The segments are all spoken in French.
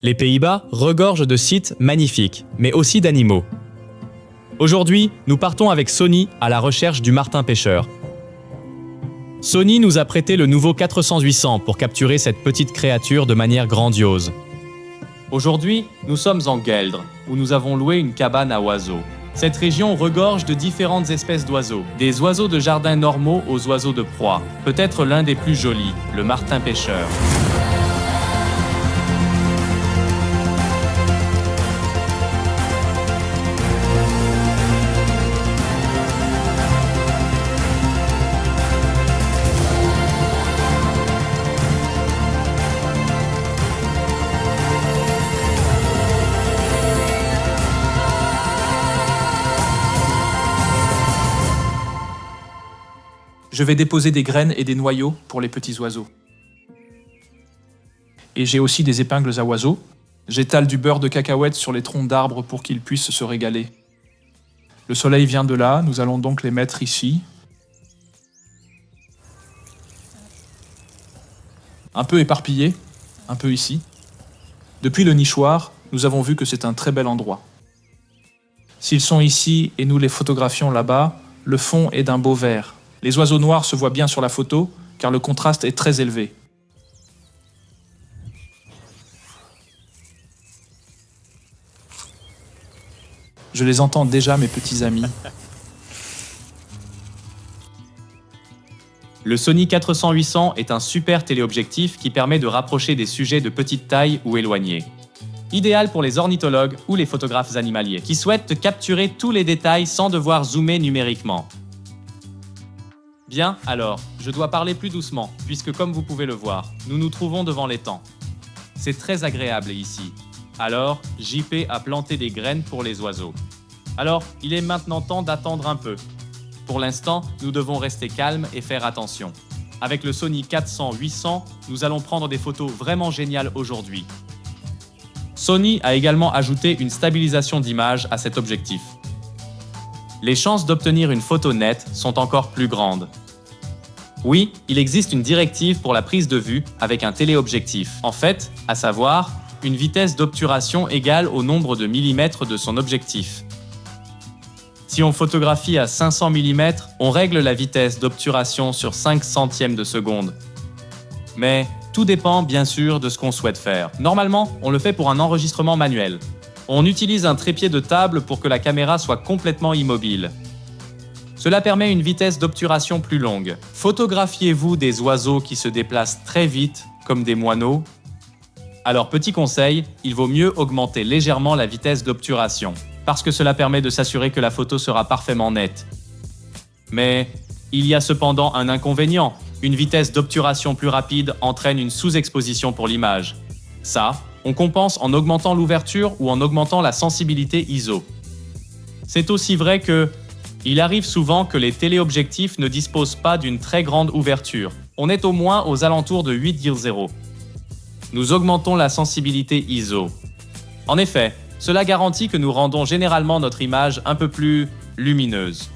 Les Pays-Bas regorgent de sites magnifiques, mais aussi d'animaux. Aujourd'hui, nous partons avec Sony à la recherche du martin-pêcheur. Sony nous a prêté le nouveau 400-800 pour capturer cette petite créature de manière grandiose. Aujourd'hui, nous sommes en Gueldre, où nous avons loué une cabane à oiseaux. Cette région regorge de différentes espèces d'oiseaux, des oiseaux de jardin normaux aux oiseaux de proie. Peut-être l'un des plus jolis, le martin-pêcheur. Je vais déposer des graines et des noyaux pour les petits oiseaux. Et j'ai aussi des épingles à oiseaux. J'étale du beurre de cacahuète sur les troncs d'arbres pour qu'ils puissent se régaler. Le soleil vient de là, nous allons donc les mettre ici. Un peu éparpillés, un peu ici. Depuis le nichoir, nous avons vu que c'est un très bel endroit. S'ils sont ici et nous les photographions là-bas, le fond est d'un beau vert. Les oiseaux noirs se voient bien sur la photo, car le contraste est très élevé. Je les entends déjà, mes petits amis. Le Sony 400-800 est un super téléobjectif qui permet de rapprocher des sujets de petite taille ou éloignés. Idéal pour les ornithologues ou les photographes animaliers qui souhaitent capturer tous les détails sans devoir zoomer numériquement. Bien, alors, je dois parler plus doucement, puisque comme vous pouvez le voir, nous nous trouvons devant l'étang. C'est très agréable ici. Alors, JP a planté des graines pour les oiseaux. Alors, il est maintenant temps d'attendre un peu. Pour l'instant, nous devons rester calmes et faire attention. Avec le Sony 400-800, nous allons prendre des photos vraiment géniales aujourd'hui. Sony a également ajouté une stabilisation d'image à cet objectif. Les chances d'obtenir une photo nette sont encore plus grandes. Oui, il existe une directive pour la prise de vue avec un téléobjectif. En fait, à savoir, une vitesse d'obturation égale au nombre de millimètres de son objectif. Si on photographie à 500 mm, on règle la vitesse d'obturation sur 5 centièmes de seconde. Mais tout dépend bien sûr de ce qu'on souhaite faire. Normalement, on le fait pour un enregistrement manuel. On utilise un trépied de table pour que la caméra soit complètement immobile. Cela permet une vitesse d'obturation plus longue. Photographiez-vous des oiseaux qui se déplacent très vite, comme des moineaux? Alors petit conseil, il vaut mieux augmenter légèrement la vitesse d'obturation, parce que cela permet de s'assurer que la photo sera parfaitement nette. Mais il y a cependant un inconvénient. Une vitesse d'obturation plus rapide entraîne une sous-exposition pour l'image. Ça, on compense en augmentant l'ouverture ou en augmentant la sensibilité ISO. C'est aussi vrai que il arrive souvent que les téléobjectifs ne disposent pas d'une très grande ouverture. On est au moins aux alentours de 8,0. Nous augmentons la sensibilité ISO. En effet, cela garantit que nous rendons généralement notre image un peu plus lumineuse.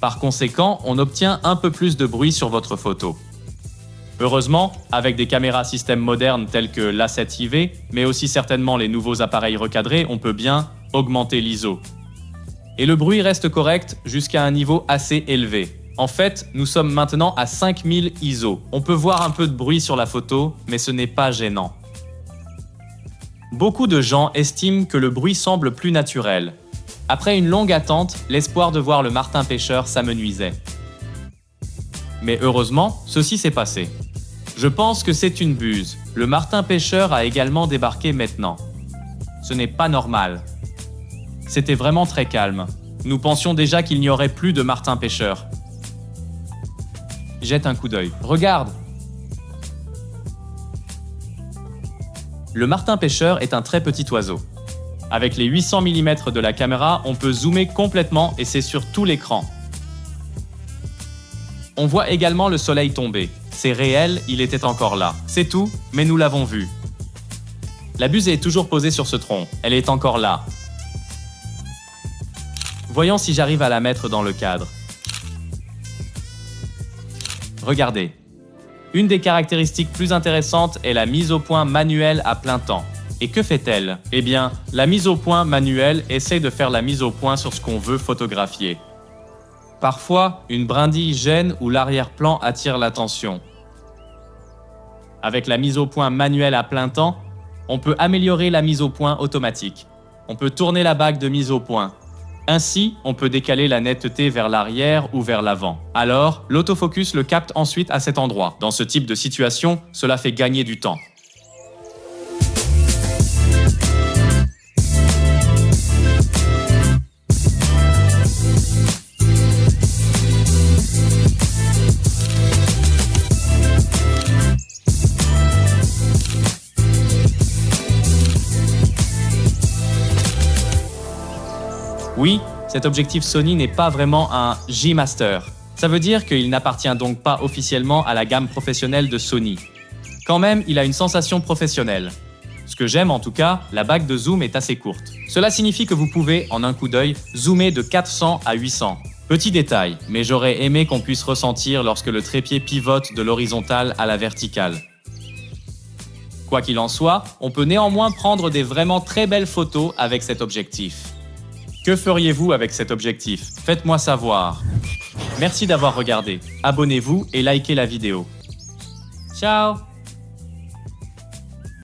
Par conséquent, on obtient un peu plus de bruit sur votre photo. Heureusement, avec des caméras système modernes telles que l'A7IV, mais aussi certainement les nouveaux appareils recadrés, on peut bien augmenter l'ISO. Et le bruit reste correct jusqu'à un niveau assez élevé. En fait, nous sommes maintenant à 5000 ISO. On peut voir un peu de bruit sur la photo, mais ce n'est pas gênant. Beaucoup de gens estiment que le bruit semble plus naturel. Après une longue attente, l'espoir de voir le martin-pêcheur s'amenuisait. Mais heureusement, ceci s'est passé. Je pense que c'est une buse. Le martin-pêcheur a également débarqué maintenant. Ce n'est pas normal. C'était vraiment très calme. Nous pensions déjà qu'il n'y aurait plus de martin-pêcheur. Jette un coup d'œil. Regarde! Le martin-pêcheur est un très petit oiseau. Avec les 800 mm de la caméra, on peut zoomer complètement et c'est sur tout l'écran. On voit également le soleil tomber. C'est réel, il était encore là. C'est tout, mais nous l'avons vu. La buse est toujours posée sur ce tronc. Elle est encore là. Voyons si j'arrive à la mettre dans le cadre. Regardez. Une des caractéristiques plus intéressantes est la mise au point manuelle à plein temps. Et que fait-elle? Eh bien, la mise au point manuelle essaie de faire la mise au point sur ce qu'on veut photographier. Parfois, une brindille gêne ou l'arrière-plan attire l'attention. Avec la mise au point manuelle à plein temps, on peut améliorer la mise au point automatique. On peut tourner la bague de mise au point. Ainsi, on peut décaler la netteté vers l'arrière ou vers l'avant. Alors, l'autofocus le capte ensuite à cet endroit. Dans ce type de situation, cela fait gagner du temps. Oui, cet objectif Sony n'est pas vraiment un G-Master. Ça veut dire qu'il n'appartient donc pas officiellement à la gamme professionnelle de Sony. Quand même, il a une sensation professionnelle. Ce que j'aime en tout cas, la bague de zoom est assez courte. Cela signifie que vous pouvez, en un coup d'œil, zoomer de 400 à 800. Petit détail, mais j'aurais aimé qu'on puisse ressentir lorsque le trépied pivote de l'horizontale à la verticale. Quoi qu'il en soit, on peut néanmoins prendre des vraiment très belles photos avec cet objectif. Que feriez-vous avec cet objectif? Faites-moi savoir. Merci d'avoir regardé. Abonnez-vous et likez la vidéo. Ciao!